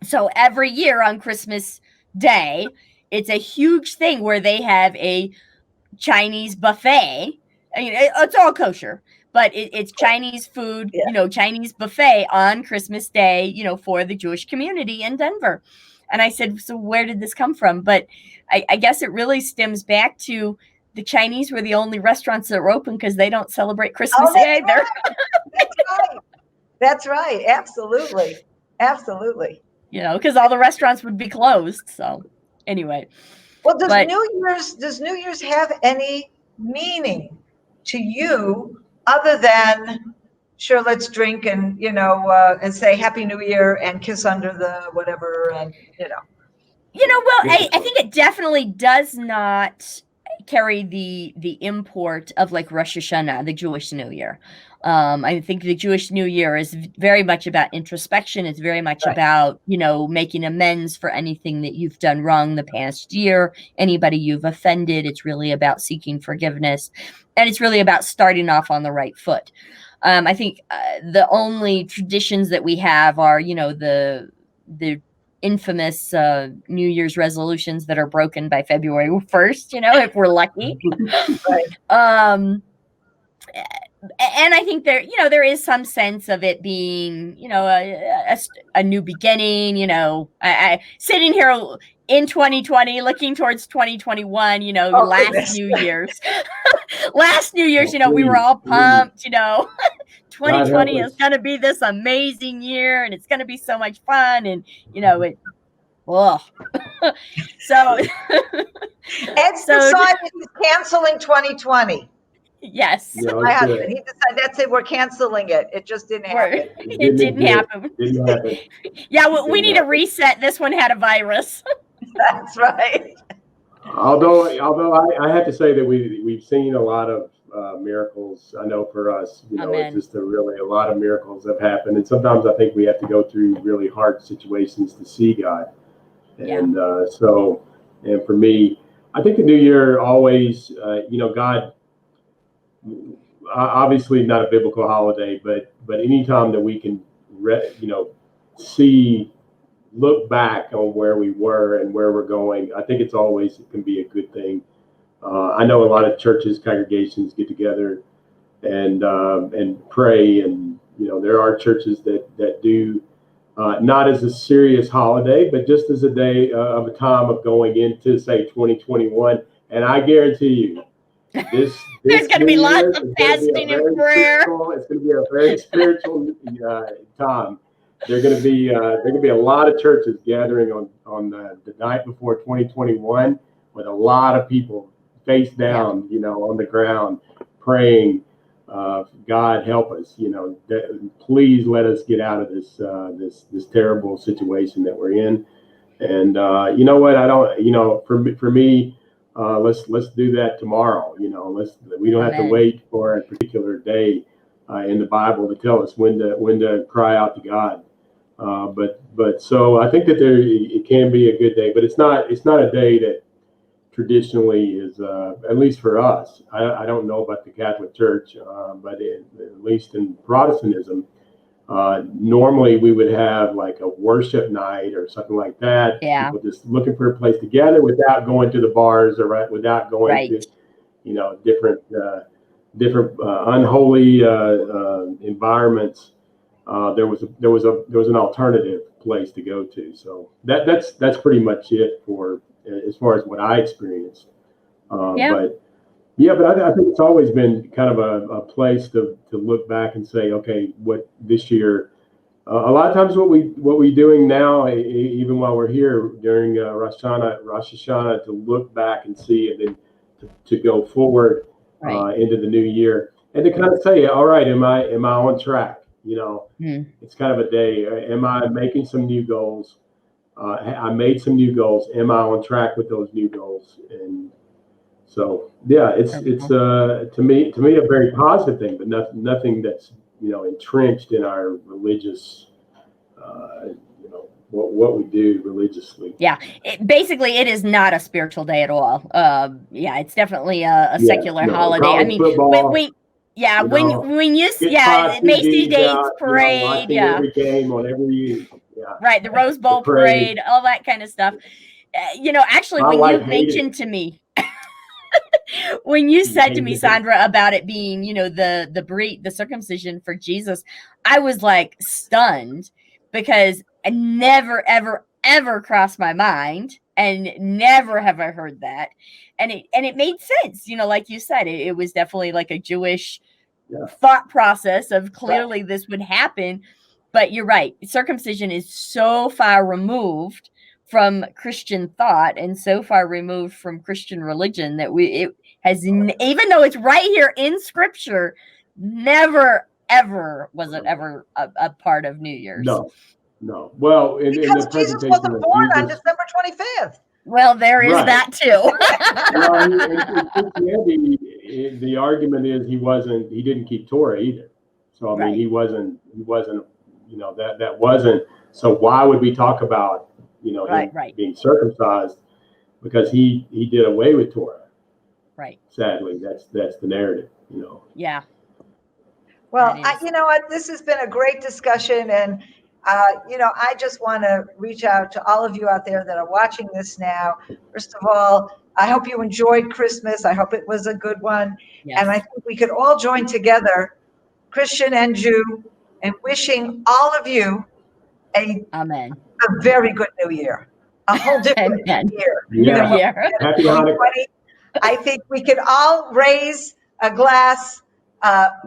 [SPEAKER 2] So every year on Christmas Day, it's a huge thing where they have a Chinese buffet. I mean, it's all kosher, but it's Chinese food, Chinese buffet on Christmas Day, for the Jewish community in Denver. And I said, so where did this come from? But I guess it really stems back to the Chinese were the only restaurants that were open because they don't celebrate Christmas either.
[SPEAKER 3] Right. That's right. That's right. Absolutely. Absolutely.
[SPEAKER 2] Because all the restaurants would be closed. So anyway.
[SPEAKER 3] Well, does New Year's have any meaning to you other than, sure, let's drink and, and say Happy New Year and kiss under the whatever and,
[SPEAKER 2] Well, I think it definitely does not carry the import of like Rosh Hashanah, the Jewish New Year. I think the Jewish New Year is very much about introspection. It's very much about, making amends for anything that you've done wrong the past year, anybody you've offended. It's really about seeking forgiveness. And it's really about starting off on the right foot. I think the only traditions that we have are, the infamous New Year's resolutions that are broken by February 1st, if we're lucky.
[SPEAKER 3] Right.
[SPEAKER 2] And I think there is some sense of it being, a new beginning, I sitting here in 2020, looking towards 2021, last New Year's, we were all pumped, 2020 is going to be this amazing year and it's going to be so much fun. And,
[SPEAKER 3] Ed decided he's canceling 2020.
[SPEAKER 2] Yes.
[SPEAKER 1] You know,
[SPEAKER 3] My
[SPEAKER 1] it's,
[SPEAKER 3] husband, he decided, that's it, we're canceling it. It just didn't happen.
[SPEAKER 2] It didn't happen.
[SPEAKER 1] Didn't happen.
[SPEAKER 2] Yeah, well, we
[SPEAKER 1] Didn't
[SPEAKER 2] need a
[SPEAKER 1] happen.
[SPEAKER 2] reset. This one had a virus.
[SPEAKER 3] That's right.
[SPEAKER 1] Although I have to say that we've seen a lot of miracles. I know for us, you know,
[SPEAKER 2] Amen.
[SPEAKER 1] it's just a lot of miracles have happened, and sometimes I think we have to go through really hard situations to see God. And and for me, I think the New Year always, you know, God, obviously not a biblical holiday, but anytime that we can, you know, see, look back on where we were and where we're going, I think it can be a good thing. I know a lot of churches, congregations get together and pray, and you know there are churches that do not as a serious holiday, but just as a day of a time of going into say 2021. And I guarantee you,
[SPEAKER 2] There's
[SPEAKER 1] this
[SPEAKER 2] going to
[SPEAKER 1] New
[SPEAKER 2] be lots
[SPEAKER 1] Year
[SPEAKER 2] of
[SPEAKER 1] is going to be a
[SPEAKER 2] fasting and
[SPEAKER 1] very
[SPEAKER 2] prayer.
[SPEAKER 1] spiritual. It's going to be a very spiritual time. There're going to be a lot of churches gathering on the night before 2021 with a lot of people face down, you know, on the ground praying. God help us, you know. Please let us get out of this terrible situation that we're in. And you know what? I don't. You know, for me, let's do that tomorrow. You know, we don't have to
[SPEAKER 2] Amen.
[SPEAKER 1] wait for a particular day in the Bible to tell us when to cry out to God. But so I think that it can be a good day, but it's not a day that traditionally is, at least for us. I don't know about the Catholic Church, but at least in Protestantism, normally we would have like a worship night or something like that.
[SPEAKER 2] Yeah.
[SPEAKER 1] People just looking for a place to gather without going to the bars or without going to, you know, different unholy environments. There was an alternative place to go to. So that's pretty much it for as far as what I experienced. But I think it's always been kind of a place to look back and say, okay, what this year. A lot of times, what we doing now, even while we're here during Rosh Hashanah, to look back and see, and then to go forward into the new year, and to kind of say, all right, am I on track? You know, it's kind of a day. Am I making some new goals? I made some new goals. Am I on track with those new goals? And so, yeah, it's to me a very positive thing, but nothing that's, you know, entrenched in our religious, you know, what we do religiously.
[SPEAKER 2] Yeah, basically, it is not a spiritual day at all. It's definitely a secular holiday. I mean,
[SPEAKER 1] football,
[SPEAKER 2] when you Macy's Day Parade,
[SPEAKER 1] every game on every
[SPEAKER 2] right, the Rose Bowl parade, all that kind of stuff. You know, actually, when you mentioned to me. When you said to me, Sandra, about it being, you know, the circumcision for Jesus, I was like stunned because I never, ever, ever crossed my mind, and never have I heard that. And it made sense, you know, like you said, it was definitely like a Jewish thought process of clearly this would happen. But you're right, circumcision is so far removed from Christian thought and so far removed from Christian religion that it has, even though it's right here in Scripture, never ever was it ever a part of New Year's.
[SPEAKER 1] No. Well,
[SPEAKER 3] because Jesus wasn't born on December 25th.
[SPEAKER 2] Well, there is that too.
[SPEAKER 1] The argument is he didn't keep Torah either. So I mean, he wasn't, you know, that wasn't. So why would we talk about, you know, him being circumcised? Because he did away with Torah.
[SPEAKER 2] Right.
[SPEAKER 1] Sadly, that's the narrative, you know.
[SPEAKER 2] Yeah.
[SPEAKER 3] Well, you know what? This has been a great discussion, and you know, I just want to reach out to all of you out there that are watching this now. First of all, I hope you enjoyed Christmas. I hope it was a good one. Yes. And I think we could all join together, Christian and Jew, in wishing all of you a very good New Year. A whole different year.
[SPEAKER 1] Yeah. Happy Hanukkah.
[SPEAKER 3] I think we could all raise a glass,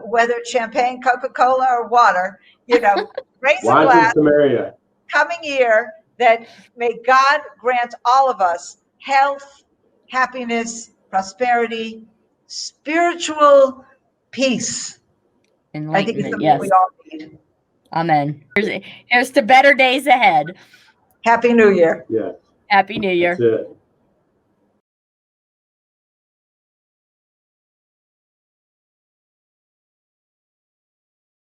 [SPEAKER 3] whether it's champagne, Coca-Cola, or water, you know, raise a glass.
[SPEAKER 1] Samaria.
[SPEAKER 3] Coming year, that may God grant all of us health, happiness, prosperity, spiritual peace. I think it's
[SPEAKER 2] Enlightenment.
[SPEAKER 3] something
[SPEAKER 2] Yes.
[SPEAKER 3] we all need.
[SPEAKER 2] Amen. Here's to better days ahead.
[SPEAKER 3] Happy New Year.
[SPEAKER 1] Yeah,
[SPEAKER 2] Happy New Year.
[SPEAKER 1] that's it.